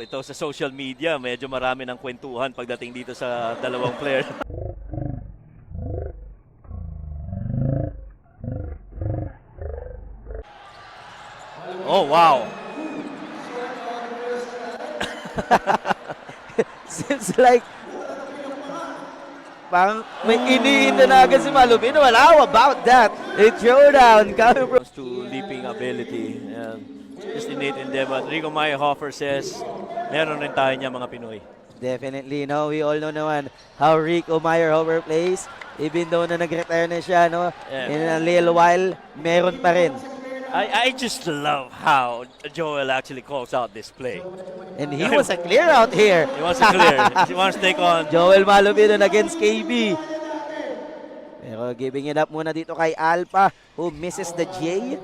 ito sa social media, medyo marami ng kwentuhan pagdating dito sa dalawang player. Oh, wow. Seems like parang may iniinda na agad si Malupito. Well, how about that? A throwdown coming from... To leaping ability. Just innate in them. But Rico Meyerhofer says, meron rin tayo niya mga Pinoy. Definitely, no? We all know naman how Rico Meyerhofer plays. Even though na nag-retire na siya, no? Yeah. In a little while, meron pa rin. I just love how Joel actually calls out this play. And he wants a clear out here. He wants to clear. He wants to take on. Joel Malupito against KB. Pero giving it up muna dito kay Alpha, who misses the J.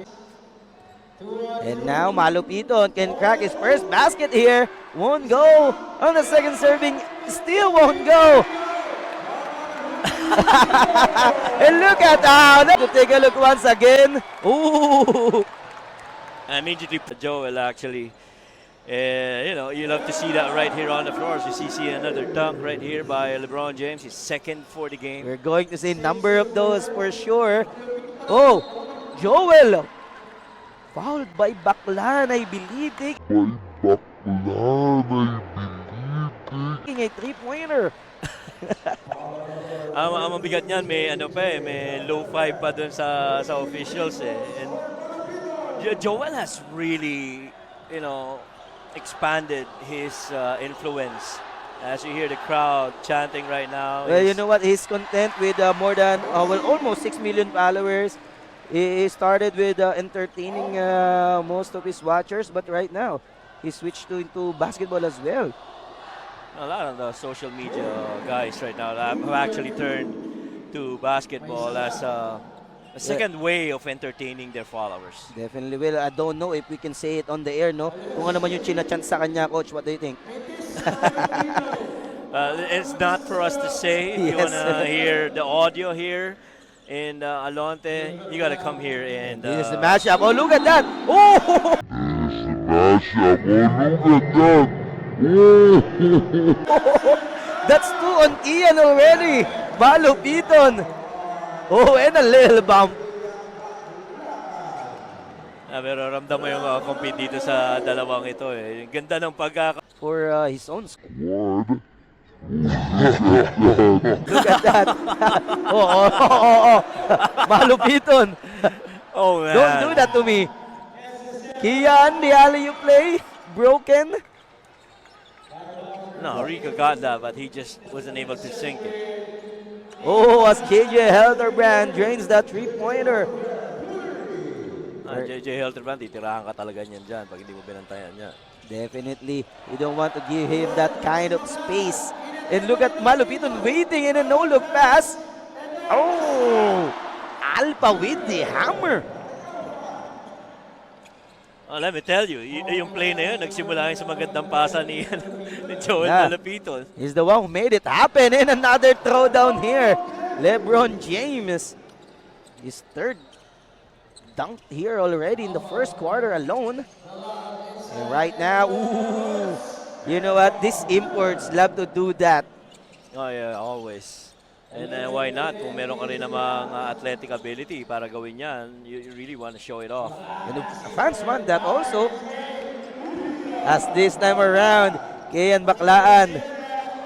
And now Malupito can crack his first basket here. Won't go. On the second serving, still won't go. And look at how. To take a look once again. Ooh. Immediately, Joel actually. You love to see that right here on the floor. As you see another dunk right here by LeBron James. His second for the game. We're going to see number of those for sure. Oh, Joel. Fouled by Baclan, I believe. Taking a three-pointer. Ang mabigat niyan, may low five pa dun sa officials eh. And Joel has really, expanded his influence. As you hear the crowd chanting right now. Well, you know what? He's content with more than, almost 6 million followers. He started with entertaining most of his watchers, but right now, he switched into basketball as well. A lot of the social media guys right now have actually turned to basketball as a second way of entertaining their followers. Definitely. Well, I don't know if we can say it on the air, no? Kung ano man yung chinachant sa kanya, Coach, what do you think? It's not for us to say. If you want to hear the audio here in Alonte, you got to come here. And this is the mashup. Oh, look at that! Oh! That's two on Ian already. Malupiton. Oh, and a little bump. Pero ramdam mo yung compete dito sa dalawang ito eh. Ganda ng for his own squad. Look at that. oh. Malupiton. Oh, man. Don't do that to me. Kian, the alley you play. Broken. No, Rico got that, but he just wasn't able to sink it. Oh, as KJ Helderbrand drains that three-pointer. JJ Helderbrand, titirahan ka talaga niyan dyan pag hindi mo binantayan niya. Definitely. You don't want to give him that kind of space. And look at Malupiton waiting in a no-look pass. Oh! Alpha with the hammer. Let me tell you, yung play na yun, nagsimula yun sa magandang pasa ni Joel Malupito. He's the one who made it happen. And another throwdown here. LeBron James. His third dunk here already in the first quarter alone. And right now, ooh, you know what? These imports love to do that. Oh yeah, always. And why not? Kung meron ka rin namang athletic ability para gawin yan, you really want to show it off. And the fans want that also. As this time around, Kian Baclaan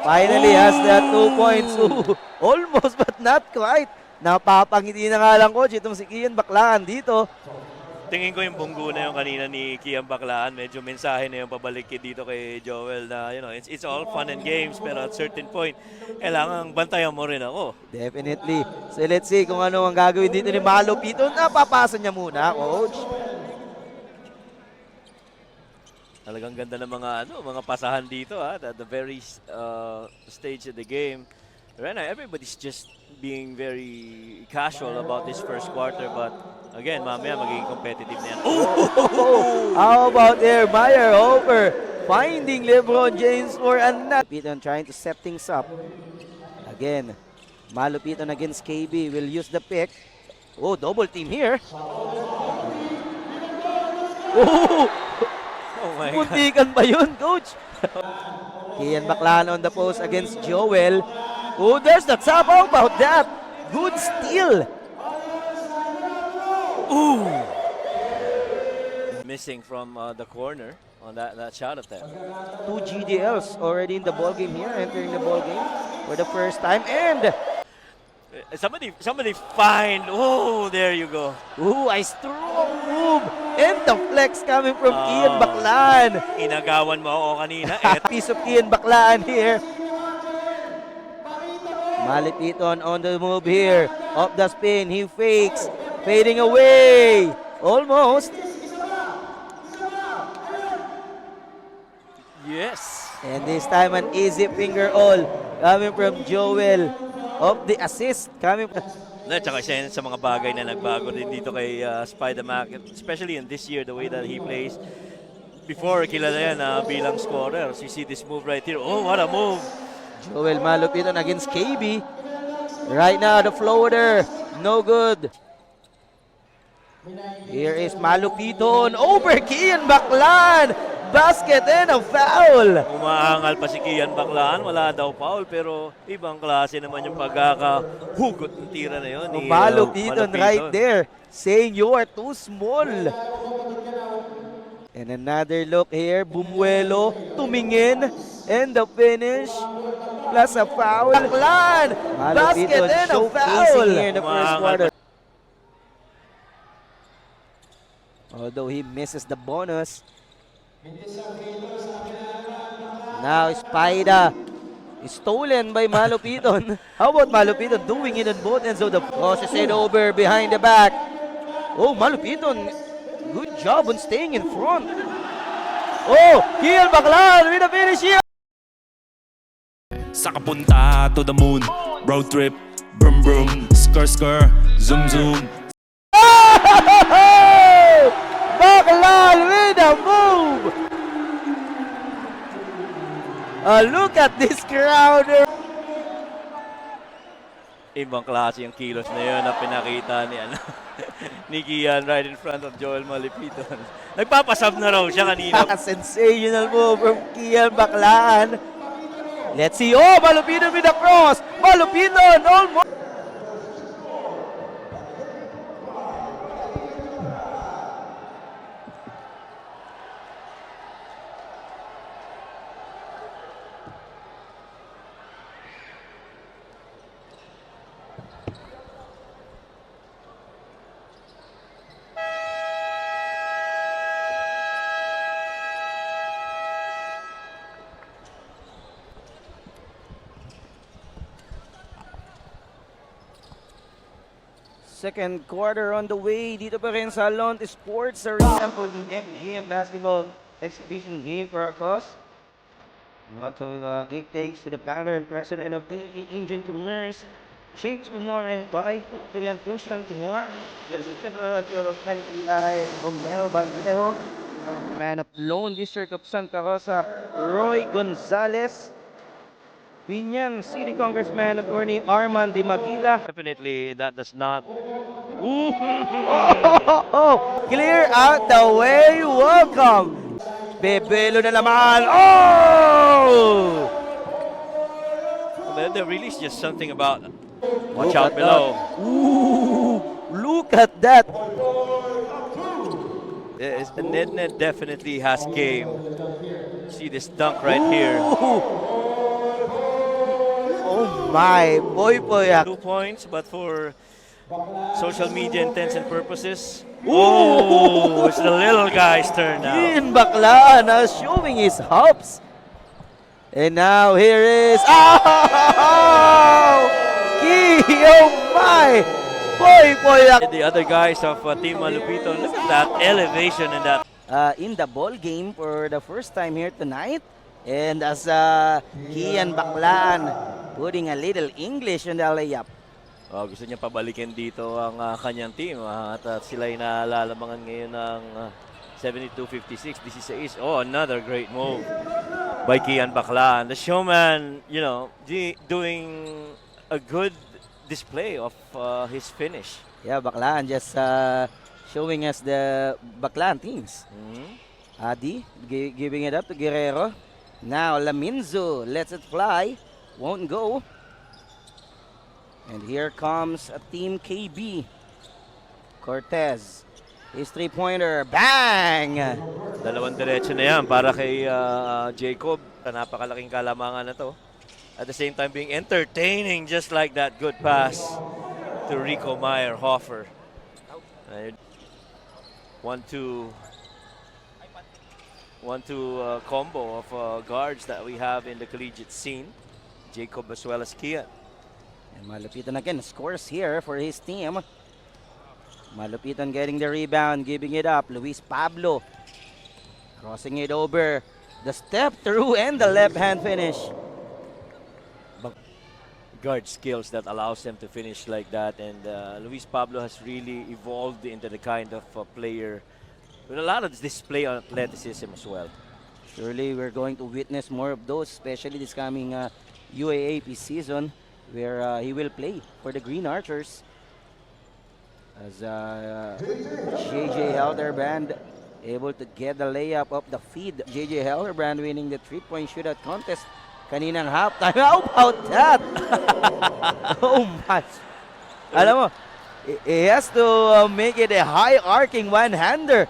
finally has that 2 points. Ooh, almost but not quite. Napapangiti na nga lang, Coach, itong si Kian Baclaan dito. Tingin ko yung bunggo na yung kanina ni Kian Baclaan, medyo mensahe na yung pabalik dito kay Joel na, it's all fun and games, pero at certain point, kailangan bantayan mo rin ako. Definitely. So let's see kung ano ang gagawin dito ni Malupito. Napapasa niya muna, Coach. Talagang ganda ng mga pasahan dito at the very stage of the game. Right now, everybody's just being very casual about this first quarter, but again, mamaya magiging competitive na yan. How about there, Meyerhofer finding LeBron James for another. Malupiton trying to set things up. Again, Malupiton against KB will use the pick. Oh, double team here. Oh, Oh my God. Muntikan ba yun, coach? Kian Baclan on the post against Joel. Oh, there's the tap. How about that? Good steal. Ooh! Missing from the corner on that shot attempt. 2 GDLs already in the ball game here, entering the ball game for the first time. And Somebody find. Oh, there you go. ooh, a strong move. And the flex coming from Oh. Kian Baclan. Inagawan mo ako kanina. Piece of Kian Baclan here. Malipiton on the move here. Off the spin, he fakes. Fading away. Almost. Yes. And this time an easy finger all coming from Joel. Of the assist coming from... At saka isa yan sa mga bagay na nagbago din dito kay Spider-Mac, especially in this year, the way that he plays. Before, kilala yan bilang scorer. So you see this move right here. Oh, what a move! Joel Malupiton against KB. Right now, the floater. No good. Here is Malupiton over Kian Baclan. Basket and a foul. Umaangal pa si Kian Baclan. Wala daw foul, pero ibang klase naman yung pagkakahugot ng tira na yun. Ni, Malupiton right Malupiton. there saying you are too small. And another look here. Bumuelo tumingin. And the finish. Plus a foul. Baclan. Basket and a foul. Here in the first Umaangal quarter. pa. Although he misses the bonus. Now Spida is stolen by Malupiton. How about Malupiton doing it on both ends of the process it over behind the back. Oh, Malupiton, good job on staying in front. Oh, Kian Baclan with a finish here. Sa kapunta to the moon, road trip, brum brum, skr skr, zoom zoom. Oh! Baclan with a move. Look at this crowd. Ibang klase yung kilos na yun na pinakita ni, ni Kian right in front of Joel Malupiton. Nagpapasab na raw siya kanina. A sensational move from Kian Baclan. Let's see. Oh, Malupiton with the cross. Malupiton almost. Second quarter on the way dito pa rin sa Lonte Sports Arena for the MGM Basketball Exhibition Game for our cause. Lot of big takes to the banner and president of the Asian Commerce. Shakes with more and by William Houston to more. Man of Lone District of Santa Rosa, Roy Gonzalez. Binyan City Congressman Attorney Arman Di Maguila. Definitely, that does not. Clear out the way. Welcome. Bebelo na naman. Oh! There really is just something about. Watch Look out at below. that. Ooh, look at that. The Nednet definitely has game. See this dunk right here. Ooh. Oh my, boy. 2 points, but for social media intents and purposes. Oh, it's the little guy's turn now. Kian Baclan showing his hops. And now here is oh my, boy. The other guys of Team Malupito, look at that elevation and that. In the ball game for the first time here tonight. And as Kian Baclan putting a little English on the layup. Gusto niya pabalikin dito ang kanyang team at sila'y nalalamangan ngayon ng 72-56. This is another great move by Kian Baclan. The showman, you know, doing a good display of his finish. Yeah, Baclan just showing us the Baclan things. Mhm. Adi giving it up to Guerrero. Now Laminzo lets it fly. Won't go. And here comes a Team KB. Cortez. His three-pointer. Bang! Dalawang diretso na yan para kay Jacob. Napakalaking kalamangan na to. At the same time being entertaining just like that good pass to Rico Meyer-Hoffer. 1-2 combo of guards that we have in the collegiate scene. Jacob as well as Kian. And Malupiton again scores here for his team. Malupiton getting the rebound, giving it up. Luis Pablo crossing it over. The step through and the left hand finish. Guard skills that allows them to finish like that, and Luis Pablo has really evolved into the kind of player with a lot of display on athleticism as well. Surely we're going to witness more of those, especially this coming UAAP season, where he will play for the Green Archers. As JJ Helderbrand able to get the layup up the feed. JJ Helderbrand winning the three-point shootout contest kaninang halftime. How about that? Oh my. Alam mo, he has to make it a high arcing one-hander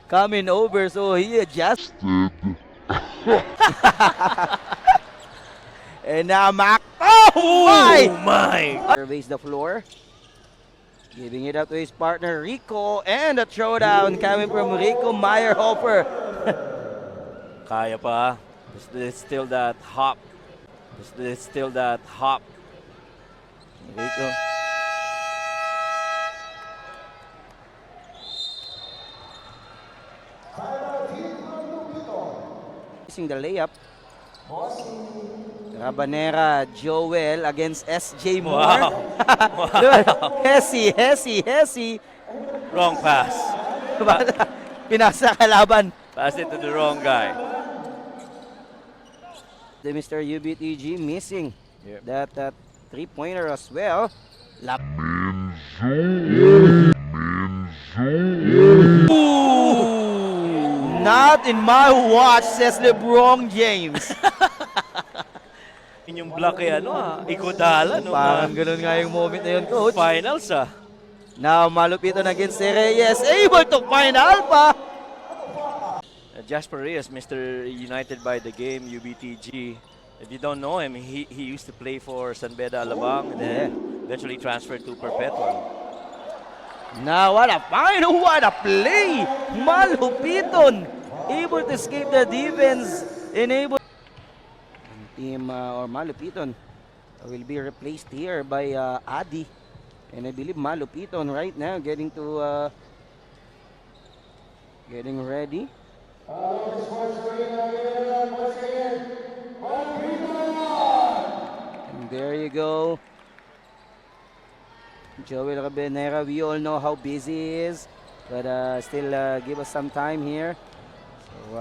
coming over, so he adjusted. And now Mac. Oh my! Surveys the floor. Giving it up to his partner Rico, and a throwdown coming from Rico Meyer-Hoffer. Kaya pa. There's still that hop. There's still that hop. Rico. Missing the layup. Rabanera Joel against SJ Moore. Wow. Hesi. Wrong pass. Pinasa kalaban. Pass it to the wrong guy. The Mr. UBTG missing Yep. that three-pointer as well. Not in my watch, says LeBron James. Yun yung block kay Iguodala. No, Parang ganun nga yung moment na yun, coach. finals Now, Malupiton against Reyes, able to find Alpha. Jasper Reyes, Mr. United by the Game, UBTG. If you don't know him, he used to play for San Beda Alabang and then eventually transferred to Perpetual. Now, what a play! Malupiton able to escape the defense and able. Team or Malupiton will be replaced here by Adi, and I believe Malupiton right now getting to getting ready. And there you go. Joel Rabanera, we all know how busy he is, but still give us some time here. So